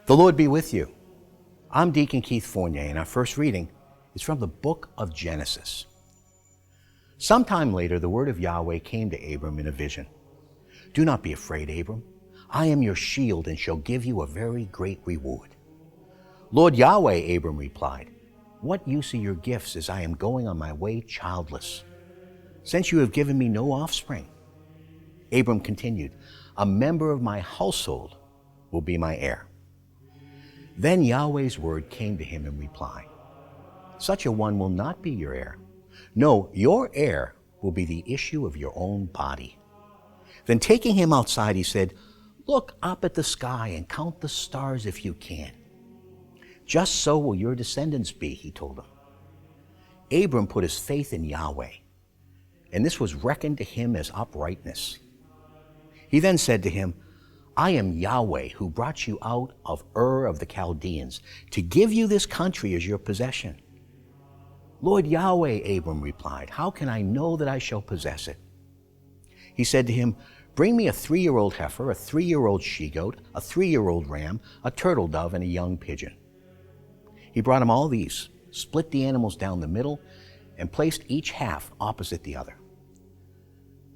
The Lord be with you. I'm Deacon Keith Fournier, and our first reading is from the book of Genesis. Sometime later, the word of Yahweh came to Abram in a vision. Do not be afraid, Abram. I am your shield and shall give you a very great reward. Lord Yahweh, Abram replied, what use are your gifts as I am going on my way childless, since you have given me no offspring? Abram continued, a member of my household will be my heir. Then Yahweh's word came to him in reply. Such a one will not be your heir. No, your heir will be the issue of your own body. Then taking him outside, he said, look up at the sky and count the stars if you can. Just so will your descendants be, he told him. Abram put his faith in Yahweh, and this was reckoned to him as uprightness. He then said to him, I am Yahweh who brought you out of Ur of the Chaldaeans to give you this country as your possession. Lord Yahweh, Abram replied, how can I know that I shall possess it? He said to him, bring me a 3-year-old heifer, a 3-year-old she-goat, a 3-year-old ram, a turtle dove, and a young pigeon. He brought him all these, split the animals down the middle, and placed each half opposite the other.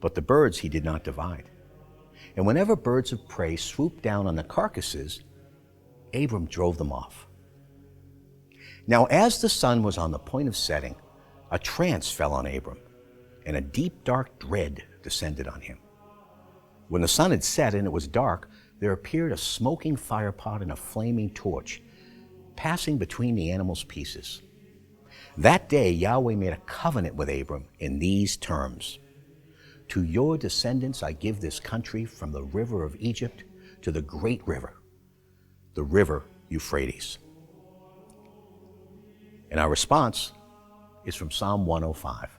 But the birds he did not divide. And whenever birds of prey swooped down on the carcasses, Abram drove them off. Now as the sun was on the point of setting, a trance fell on Abram, and a deep dark dread descended on him. When the sun had set and it was dark, there appeared a smoking firepot and a flaming torch, passing between the animals' pieces. That day Yahweh made a covenant with Abram in these terms. To your descendants I give this country from the river of Egypt to the great river, the river Euphrates. And our response is from Psalm 105.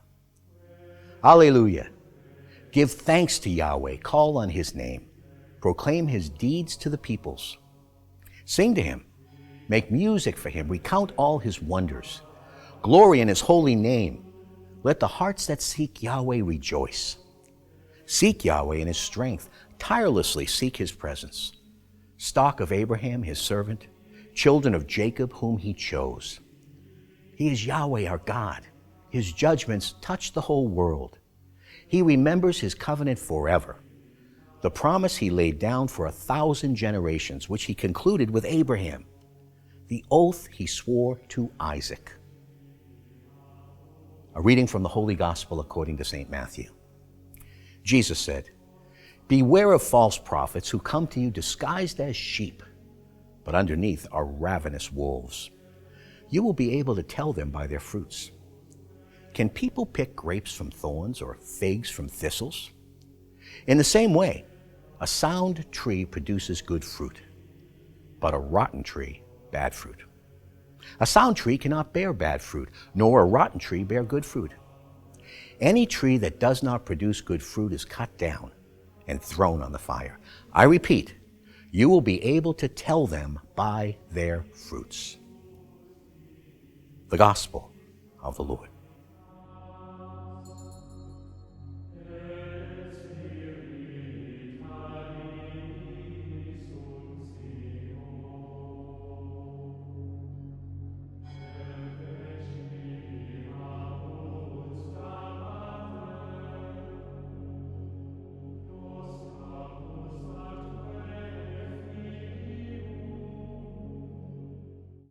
Alleluia! Give thanks to Yahweh, call on his name, proclaim his deeds to the peoples. Sing to him, make music for him, recount all his wonders. Glory in his holy name. Let the hearts that seek Yahweh rejoice. Seek Yahweh in his strength, tirelessly seek his presence. Stock of Abraham, his servant, children of Jacob, whom he chose. He is Yahweh our God. His judgments touch the whole world. He remembers his covenant forever, the promise he laid down for 1,000 generations, which he concluded with Abraham, the oath he swore to Isaac. A reading from the Holy Gospel according to St. Matthew. Jesus said, beware of false prophets who come to you disguised as sheep, but underneath are ravenous wolves. You will be able to tell them by their fruits. Can people pick grapes from thorns or figs from thistles? In the same way, a sound tree produces good fruit, but a rotten tree, bad fruit. A sound tree cannot bear bad fruit, nor a rotten tree bear good fruit. Any tree that does not produce good fruit is cut down and thrown on the fire. I repeat, you will be able to tell them by their fruits. The Gospel of the Lord.